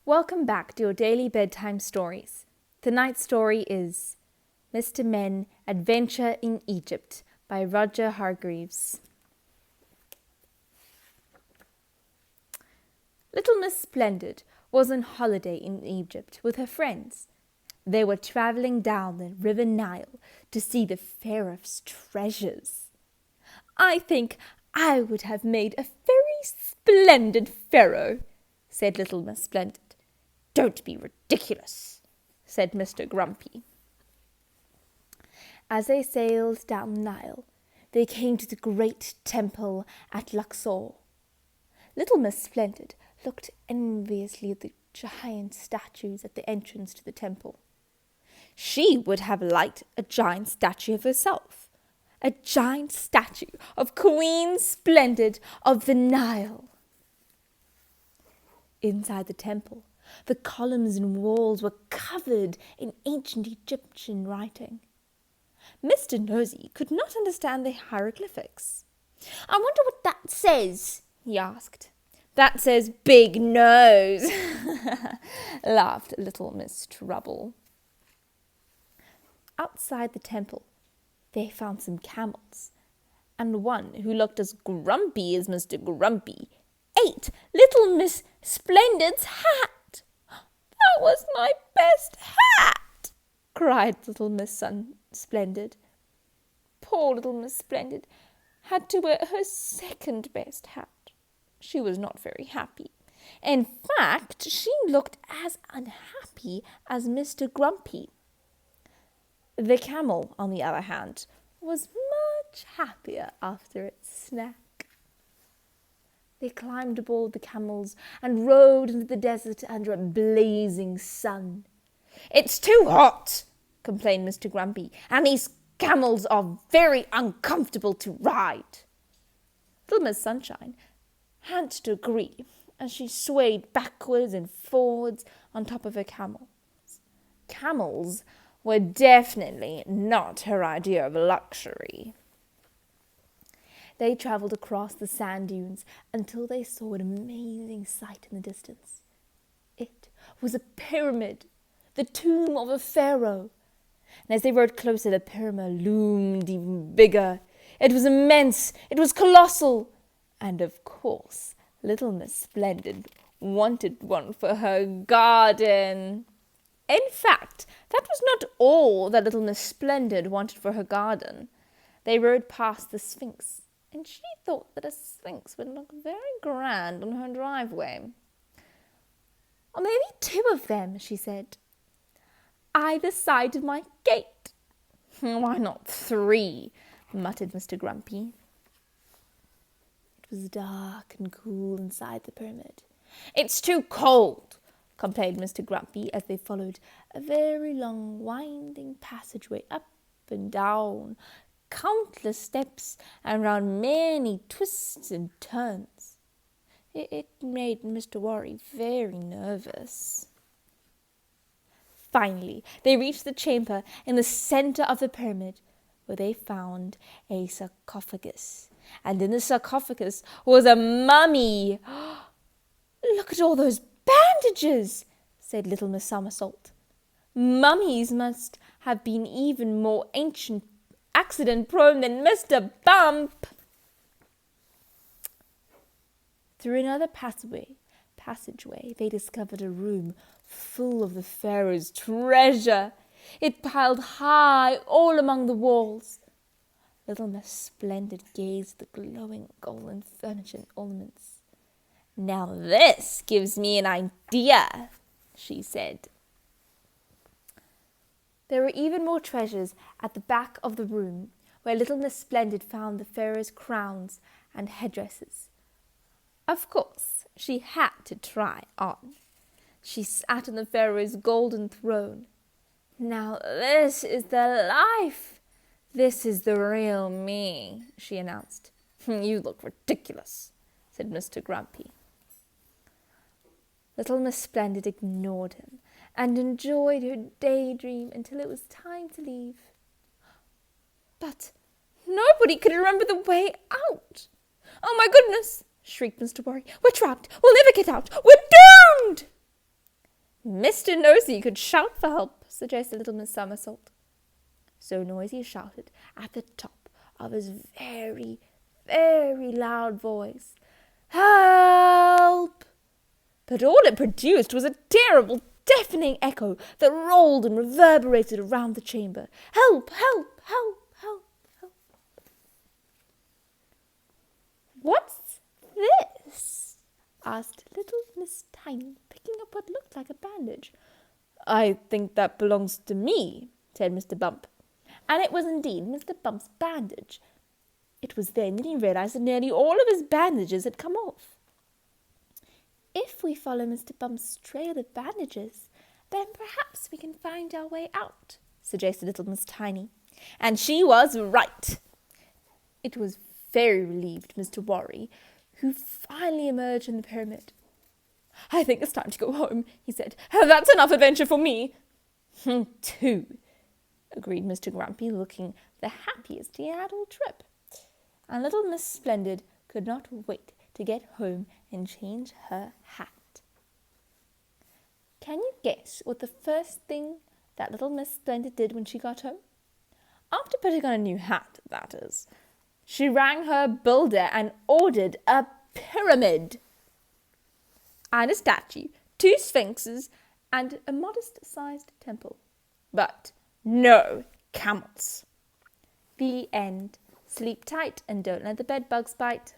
Welcome back to your daily bedtime stories. Tonight's story is Mr. Men Adventure in Egypt by Roger Hargreaves. Little Miss Splendid was on holiday in Egypt with her friends. They were traveling down the river Nile to see the Pharaoh's treasures. "I think I would have made a very splendid Pharaoh," said Little Miss Splendid. "Don't be ridiculous," said Mr. Grumpy. As they sailed down the Nile, they came to the great temple at Luxor. Little Miss Splendid looked enviously at the giant statues at the entrance to the temple. She would have liked a giant statue of herself, a giant statue of Queen Splendid of the Nile. Inside the temple, the columns and walls were covered in ancient Egyptian writing. Mr. Nosy could not understand the hieroglyphics. "I wonder what that says," he asked. "That says big nose," laughed Little Miss Trouble. Outside the temple, they found some camels, and one who looked as grumpy as Mr. Grumpy ate Little Miss Splendid's hat. "That was my best hat!" cried Little Miss Splendid. Poor Little Miss Splendid had to wear her second best hat. She was not very happy. In fact, she looked as unhappy as Mr. Grumpy. The camel, on the other hand, was much happier after its snack. They climbed aboard the camels and rode into the desert under a blazing sun. "It's too hot," complained Mr. Grumpy, "and these camels are very uncomfortable to ride." Little Miss Sunshine had to agree as she swayed backwards and forwards on top of her camel. Camels were definitely not her idea of luxury. They travelled across the sand dunes until they saw an amazing sight in the distance. It was a pyramid, the tomb of a pharaoh. And as they rode closer, the pyramid loomed even bigger. It was immense, it was colossal, and of course, Little Miss Splendid wanted one for her garden. In fact, that was not all that Little Miss Splendid wanted for her garden. They rode past the Sphinx, and she thought that a sphinx would look very grand on her driveway. "Or maybe two of them," she said, "either side of my gate." "Why not three?" muttered Mr. Grumpy. It was dark and cool inside the pyramid. "It's too cold," complained Mr. Grumpy as they followed a very long, winding passageway up and down, countless steps, and round many twists and turns. It made Mr. Worry very nervous. Finally, they reached the chamber in the centre of the pyramid, where they found a sarcophagus, and in the sarcophagus was a mummy. "Look at all those bandages," said Little Miss Somersault. "Mummies must have been even more accident-prone than Mr. Bump." Through another passageway, they discovered a room full of the Pharaoh's treasure. It piled high all among the walls. Little Miss Splendid gazed at the glowing golden furniture and ornaments. "Now this gives me an idea," she said. There were even more treasures at the back of the room, where Little Miss Splendid found the Pharaoh's crowns and headdresses. Of course, she had to try on. She sat on the Pharaoh's golden throne. "Now this is the life. This is the real me," she announced. "You look ridiculous," said Mr. Grumpy. Little Miss Splendid ignored him and enjoyed her daydream until it was time to leave. But nobody could remember the way out. "Oh, my goodness!" shrieked Mr. Worry. "We're trapped! We'll never get out! We're doomed!" Mr. Nosy could shout for help, suggested little Miss Somersault. So Noisy shouted at the top of his very, very loud voice, "Help!" But all it produced was a terrible, deafening echo that rolled and reverberated around the chamber. "Help! Help! Help! Help! Help!" "What's this?" asked little Miss Tiny, picking up what looked like a bandage. "I think that belongs to me," said Mr. Bump. And it was indeed Mr. Bump's bandage. It was then that he realized that nearly all of his bandages had come off. "If we follow Mr. Bump's trail of bandages, then perhaps we can find our way out," suggested little Miss Tiny. And she was right. It was very relieved Mr. Worry, who finally emerged from the pyramid. "I think it's time to go home," he said. "That's enough adventure for me." "Too," agreed Mr. Grumpy, looking the happiest he had all trip. And little Miss Splendid could not wait to get home and change her hat. Can you guess what the first thing that little Miss Splendid did when she got home? After putting on a new hat, that is. She rang her builder and ordered a pyramid, and a statue, 2 sphinxes, and a modest-sized temple. But no camels. The end. Sleep tight and don't let the bed bugs bite.